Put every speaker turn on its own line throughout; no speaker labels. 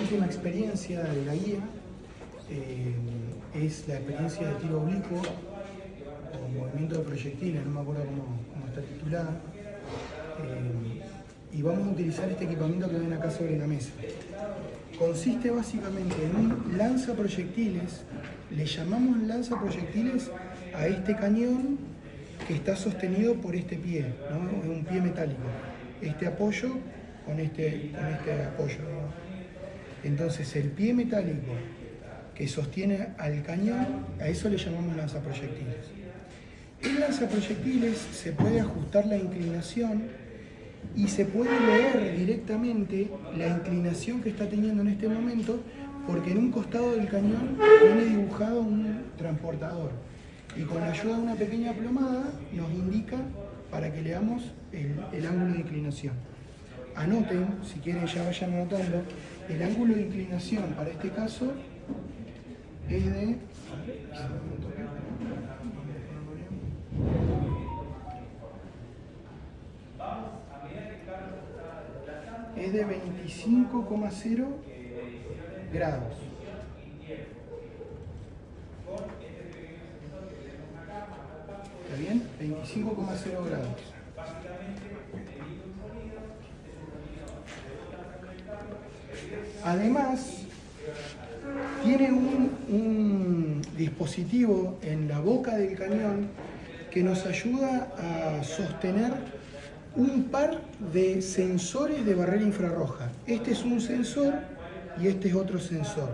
última experiencia de la guía es la experiencia de tiro oblicuo o movimiento de proyectiles, no me acuerdo cómo está titulada. Y vamos a utilizar este equipamiento que ven acá sobre la mesa. Consiste básicamente en un lanzaproyectiles. Le llamamos lanzaproyectiles a este cañón que está sostenido por este pie, ¿no? Es un pie metálico. Este apoyo con este apoyo, ¿no? Entonces el pie metálico que sostiene al cañón, a eso le llamamos lanzaproyectiles. El lanzaproyectiles se puede ajustar la inclinación y se puede leer directamente la inclinación que está teniendo en este momento, porque en un costado del cañón viene dibujado un transportador y con la ayuda de una pequeña plomada nos indica para que leamos el ángulo de inclinación. Anoten, si quieren ya vayan anotando, el ángulo de inclinación para este caso es de... es de 25,0 grados. ¿Está bien? 25,0 grados. Además, tiene un dispositivo en la boca del cañón que nos ayuda a sostener un par de sensores de barrera infrarroja. Este es un sensor y este es otro sensor.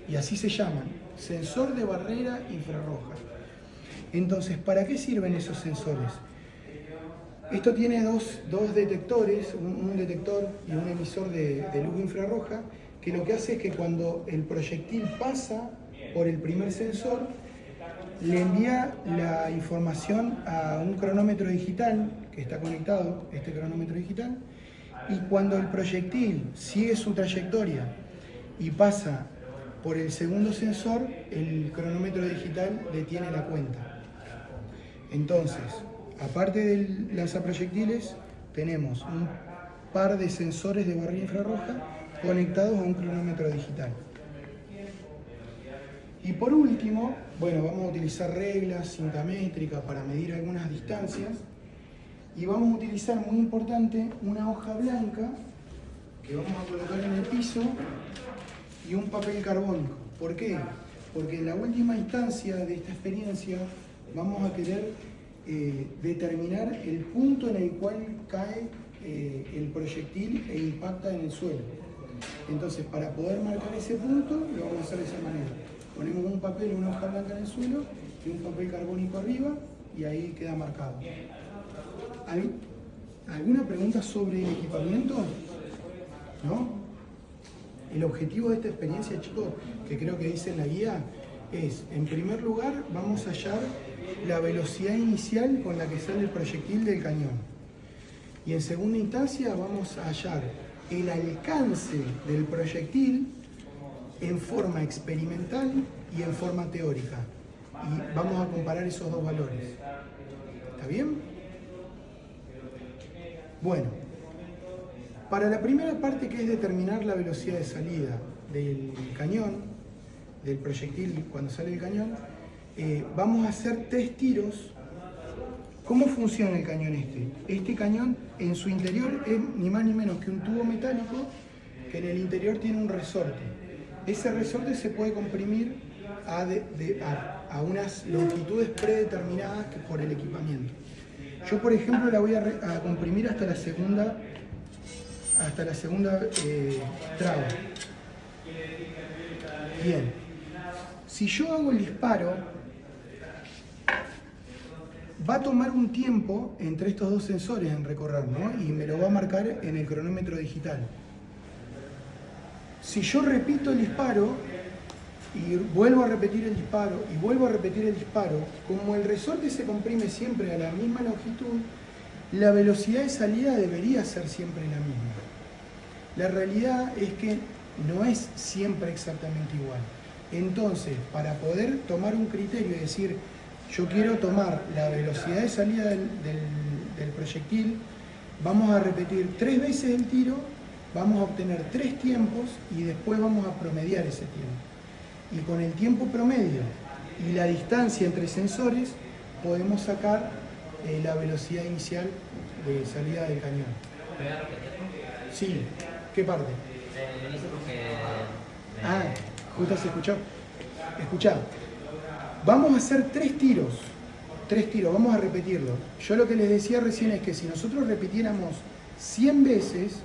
Y así se llaman, sensor de barrera infrarroja. Entonces, ¿para qué sirven esos sensores? Esto tiene dos detectores, un detector y un emisor de luz infrarroja, que lo que hace es que cuando el proyectil pasa por el primer sensor, le envía la información a un cronómetro digital que está conectado, este cronómetro digital, y cuando el proyectil sigue su trayectoria y pasa por el segundo sensor, el cronómetro digital detiene la cuenta. Entonces, aparte del lanzaproyectiles, tenemos un par de sensores de barrera infrarroja conectados a un cronómetro digital. Y por último, bueno, vamos a utilizar reglas, cinta métrica para medir algunas distancias. Y vamos a utilizar, muy importante, una hoja blanca que vamos a colocar en el piso y un papel carbónico. ¿Por qué? Porque en la última instancia de esta experiencia vamos a querer determinar el punto en el cual cae el proyectil e impacta en el suelo. Entonces, para poder marcar ese punto, lo vamos a hacer de esa manera. Ponemos un papel, una hoja blanca en el suelo y un papel carbónico arriba y ahí queda marcado. ¿Hay alguna pregunta sobre el equipamiento? ¿No? El objetivo de esta experiencia, chicos, que creo que dice en la guía, es, en primer lugar, vamos a hallar la velocidad inicial con la que sale el proyectil del cañón. Y en segunda instancia vamos a hallar el alcance del proyectil en forma experimental y en forma teórica. Y vamos a comparar esos dos valores. ¿Está bien? Bueno, para la primera parte, que es determinar la velocidad de salida del cañón, del proyectil cuando sale el cañón, vamos a hacer 3 tiros. ¿Cómo funciona el cañón este? Este cañón en su interior es ni más ni menos que un tubo metálico que en el interior tiene un resorte. Ese resorte se puede comprimir a unas longitudes predeterminadas por el equipamiento. Yo, por ejemplo, la voy a comprimir hasta la segunda traba. Bien. Si yo hago el disparo, va a tomar un tiempo entre estos dos sensores en recorrer, ¿no? Y me lo va a marcar en el cronómetro digital. Si yo repito el disparo y vuelvo a repetir el disparo y vuelvo a repetir el disparo, como el resorte se comprime siempre a la misma longitud, la velocidad de salida debería ser siempre la misma. La realidad es que no es siempre exactamente igual. Entonces, para poder tomar un criterio y decir, yo quiero tomar la velocidad de salida del proyectil, vamos a repetir 3 veces el tiro vamos a obtener 3 tiempos y después vamos a promediar ese tiempo. Y con el tiempo promedio y la distancia entre sensores podemos sacar la velocidad inicial de salida del cañón.
¿Puedes repetirlo?
Sí, ¿qué parte?
El inicio porque...
Justo se escuchó. Escuchá, vamos a hacer 3 tiros. 3 tiros, vamos a repetirlo. Yo lo que les decía recién es que si nosotros repitiéramos 100 veces,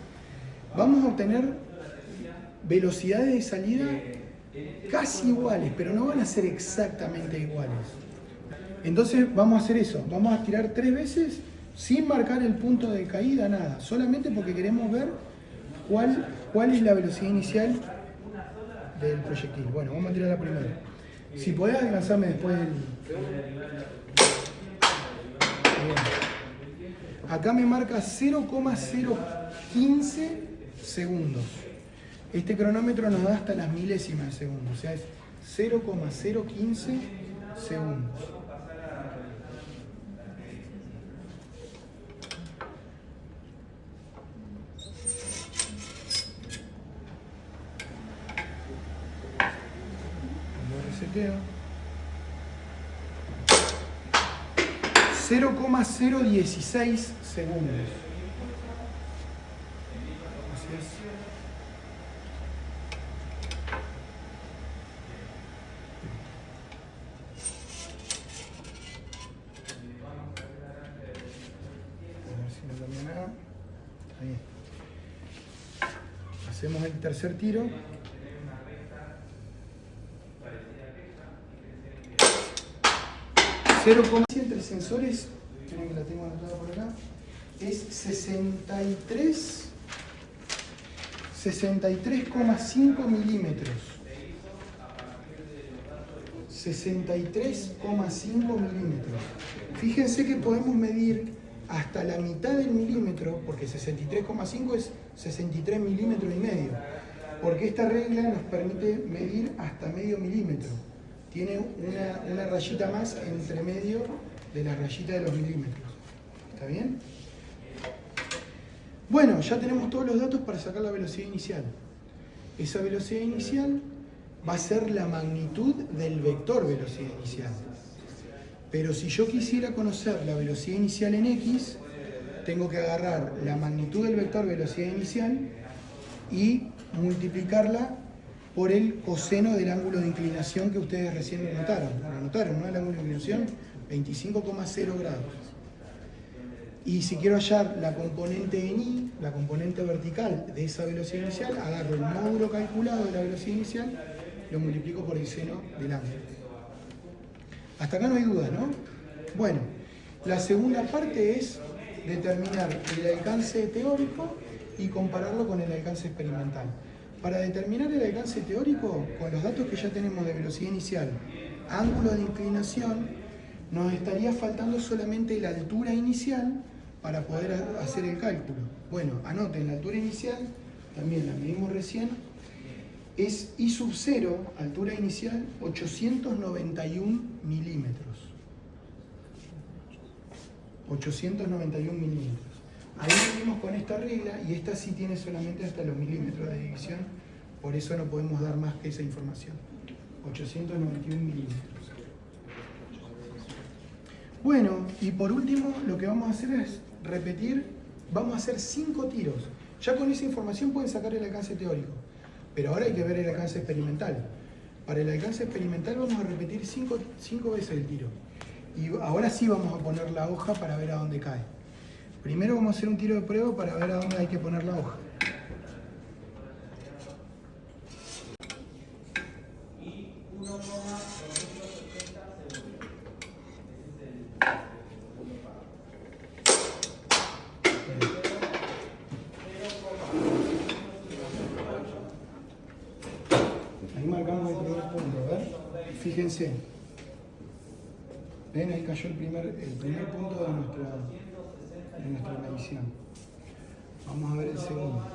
vamos a obtener velocidades de salida casi iguales, pero no van a ser exactamente iguales. Entonces vamos a hacer eso, vamos a tirar 3 veces sin marcar el punto de caída, nada, solamente porque queremos ver cuál es la velocidad inicial del proyectil. Bueno, vamos a tirar la primera. Si podés alcanzarme después del... Bien. Acá me marca 0,015 segundos. Este cronómetro nos da hasta las milésimas de segundo, o sea, es 0,015 segundos. Reseteo. 0,016 segundos. Así es. A ver si no cambia nada. Ahí. Hacemos el tercer tiro. Entre sensores, creo que la tengo anotada por acá, es 63,5 milímetros. 63,5 milímetros. Fíjense que podemos medir hasta la mitad del milímetro, porque 63,5 es 63 milímetros y medio, porque esta regla nos permite medir hasta medio milímetro. Tiene una rayita más entre medio de la rayita de los milímetros. ¿Está bien? Bueno, ya tenemos todos los datos para sacar la velocidad inicial. Esa velocidad inicial va a ser la magnitud del vector velocidad inicial. Pero si yo quisiera conocer la velocidad inicial en X, tengo que agarrar la magnitud del vector velocidad inicial y multiplicarla por el coseno del ángulo de inclinación que ustedes recién notaron. Lo notaron, ¿no? El ángulo de inclinación, 25,0 grados. Y si quiero hallar la componente en Y, la componente vertical de esa velocidad inicial, agarro el módulo calculado de la velocidad inicial, lo multiplico por el seno del ángulo. Hasta acá no hay duda, ¿no? Bueno, la segunda parte es determinar el alcance teórico y compararlo con el alcance experimental. Para determinar el alcance teórico, con los datos que ya tenemos de velocidad inicial, ángulo de inclinación, nos estaría faltando solamente la altura inicial para poder hacer el cálculo. Bueno, anoten, la altura inicial, también la medimos recién, es I sub 0, altura inicial, 891 milímetros. 891 milímetros. Ahí venimos con esta regla y esta sí tiene solamente hasta los milímetros de división, por eso no podemos dar más que esa información. 891 milímetros. Bueno, y por último lo que vamos a hacer es repetir, vamos a hacer 5 tiros. Ya con esa información pueden sacar el alcance teórico, pero ahora hay que ver el alcance experimental. Para el alcance experimental vamos a repetir 5 veces el tiro. Y ahora sí vamos a poner la hoja para ver a dónde cae. Primero vamos a hacer un tiro de prueba para ver a dónde hay que poner la hoja. Ahí marcamos el primer punto, a ver. Fíjense. ¿Ven? Ahí cayó el primer punto de nuestra medición. Vamos a ver el segundo.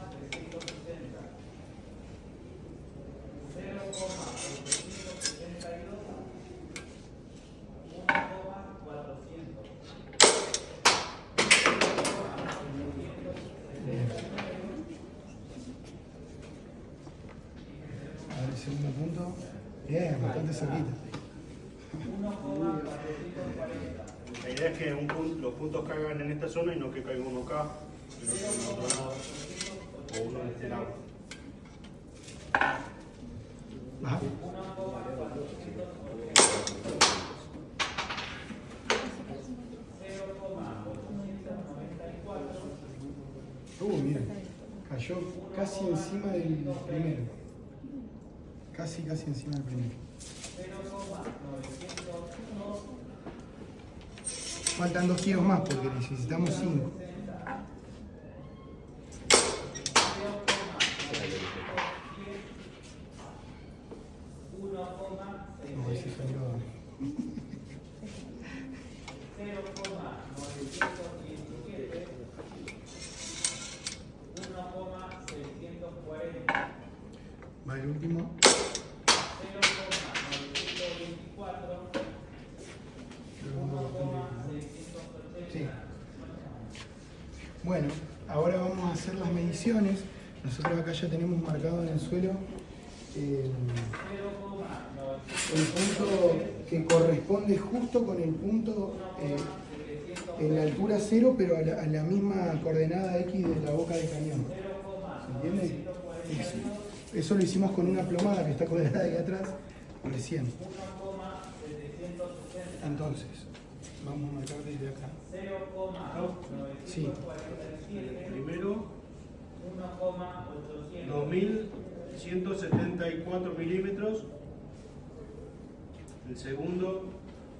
Bien. el segundo punto. Bien, bastante cerquita.
La idea es que los puntos caigan en esta zona y no que caiga uno acá, sino que en otro lado o uno en este lado.
Ajá. Mira, cayó casi encima del primero. Casi encima del primero. Faltan 2 kilos más porque necesitamos 5. No, ese salió. Va el último. Sí. Bueno, ahora vamos a hacer las mediciones. Nosotros acá ya tenemos marcado en el suelo el punto que corresponde justo con el punto en la altura 0, pero a la misma coordenada X de la boca del cañón. ¿Se entiende? Eso lo hicimos con una plomada que está colgada ahí atrás recién. Entonces, vamos a marcar desde acá. Sí.
Primero, 2174 milímetros. El segundo,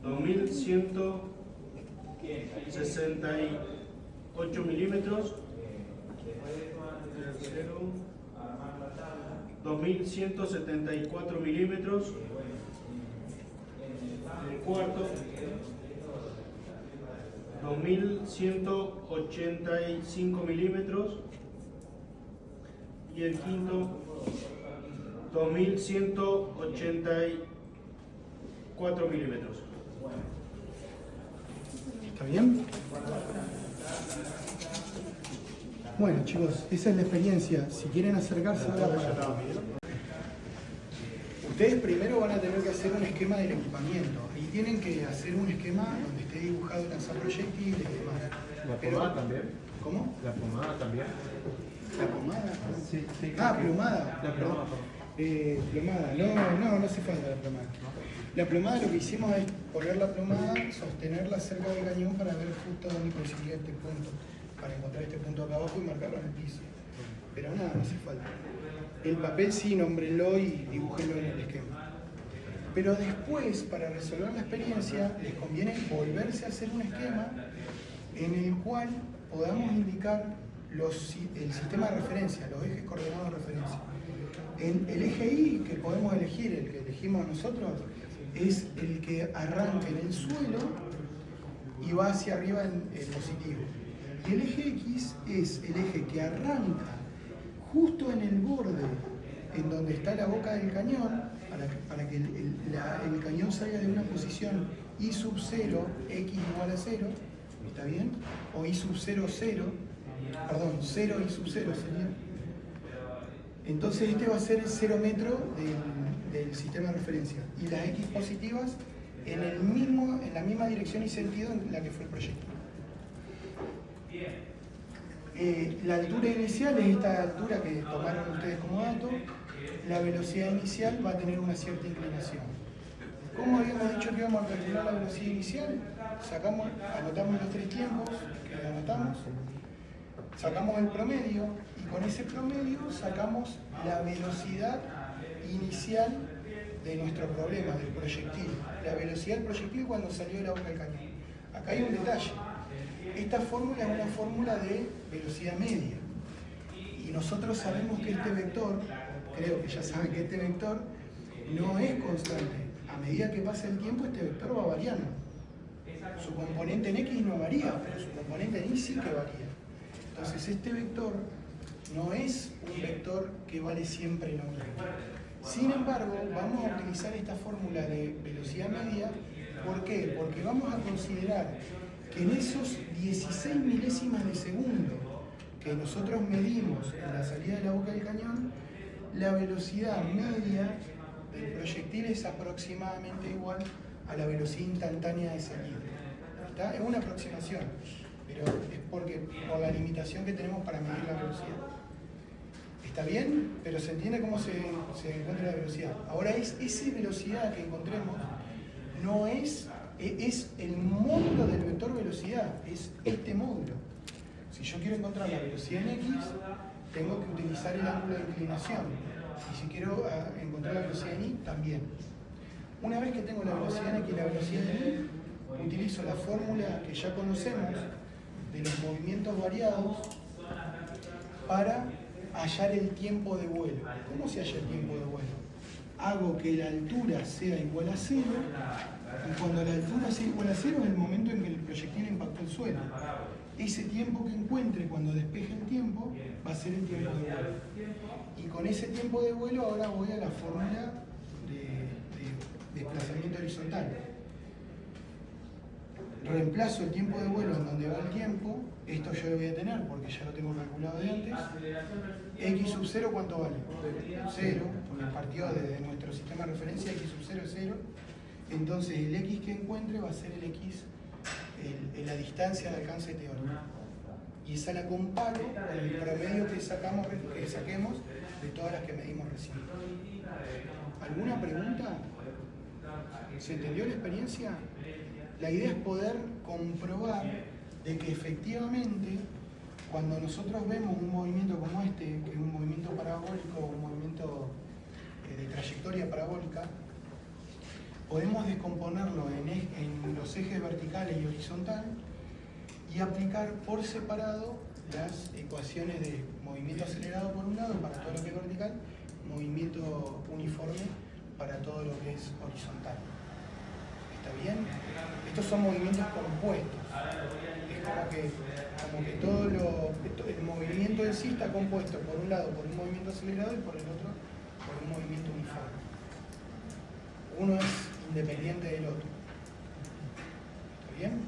2168 milímetros. El tercero, 2174 milímetros. El cuarto, 2185 milímetros. Y el quinto, 2184 milímetros.
¿Está bien? Bueno, chicos, esa es la experiencia. Si quieren acercarse ahora para... Ustedes primero van a tener que hacer un esquema del equipamiento y tienen que hacer un esquema donde esté dibujado el lanzaproyectiles y demás.
¿La pomada también?
¿Cómo?
¿La pomada también?
¿La pomada?
Sí, sí.
Ah, plomada.
La plomada.
Plomada. No hace falta la plomada. La plomada lo que hicimos es poner la plomada, sostenerla cerca del cañón para ver justo dónde coincidía este punto, para encontrar este punto acá abajo y marcarlo en el piso. Pero nada, no hace falta. El papel sí, nómbrenlo y dibújenlo en el esquema. Pero después, para resolver la experiencia, les conviene volverse a hacer un esquema en el cual podamos indicar el sistema de referencia, los ejes coordenados de referencia. El eje Y que podemos elegir, el que elegimos nosotros, es el que arranca en el suelo y va hacia arriba en positivo. Y el eje X es el eje que arranca justo en el borde, en donde está la boca del cañón, para que el cañón salga de una posición I sub 0, X igual a 0, ¿está bien? O I sub 0, 0, perdón, 0 I sub 0 sería. Entonces este va a ser el 0 metro del sistema de referencia. Y las X positivas en la misma dirección y sentido en la que fue el proyecto. La altura inicial es esta altura que tomaron ustedes como dato. La velocidad inicial va a tener una cierta inclinación. ¿Cómo habíamos dicho que íbamos a calcular la velocidad inicial? Anotamos los 3 tiempos que anotamos, sacamos el promedio y con ese promedio sacamos la velocidad inicial de nuestro problema, del proyectil. La velocidad del proyectil cuando salió de la boca del cañón. Acá hay un detalle. Esta fórmula es una fórmula de velocidad media. Y nosotros sabemos que este vector, creo que ya saben que este vector no es constante. A medida que pasa el tiempo, este vector va variando. Su componente en X no varía, pero su componente en Y sí que varía. Entonces este vector no es un vector que vale siempre lo mismo. Sin embargo, vamos a utilizar esta fórmula de velocidad media. ¿Por qué? Porque vamos a considerar que en esos 16 milésimas de segundo que nosotros medimos en la salida de la boca del cañón, la velocidad media del proyectil es aproximadamente igual a la velocidad instantánea de salida. ¿Está? Es una aproximación, pero es porque por la limitación que tenemos para medir la velocidad. ¿Está bien? Pero se entiende cómo se encuentra la velocidad. Ahora, esa velocidad que encontremos no es el módulo del vector velocidad, es este módulo. Si yo quiero encontrar la velocidad en X, tengo que utilizar el ángulo de inclinación. Y si quiero encontrar la velocidad en Y, también. Una vez que tengo la velocidad en X y la velocidad en Y, utilizo la fórmula que ya conocemos de los movimientos variados para hallar el tiempo de vuelo. ¿Cómo se halla el tiempo de vuelo? Hago que la altura sea igual a 0, y cuando la altura sea igual a 0 es el momento en que el proyectil impactó el suelo. Ese tiempo que encuentre cuando despeje el tiempo va a ser el tiempo de vuelo. Y con ese tiempo de vuelo ahora voy a la fórmula de desplazamiento horizontal. Reemplazo el tiempo de vuelo en donde va el tiempo. Esto yo lo voy a tener porque ya lo tengo calculado de antes. X sub 0, ¿cuánto vale? 0, porque partió desde nuestro sistema de referencia, X sub 0 es 0. Entonces el X que encuentre va a ser el X, la distancia de alcance teórico. Y esa la comparo con el promedio que saquemos de todas las que medimos recién. ¿Alguna pregunta? ¿Se entendió la experiencia? La idea es poder comprobar de que efectivamente cuando nosotros vemos un movimiento como este, que es un movimiento parabólico, un movimiento de trayectoria parabólica, podemos descomponerlo en los ejes verticales y horizontal y aplicar por separado las ecuaciones de movimiento acelerado por un lado para todo lo que es vertical, movimiento uniforme para todo lo que es horizontal. ¿Está bien? Estos son movimientos compuestos. Es como que todo el movimiento en sí está compuesto por un lado por un movimiento acelerado y por el otro por un movimiento uniforme. Uno es independiente del otro. ¿Está bien?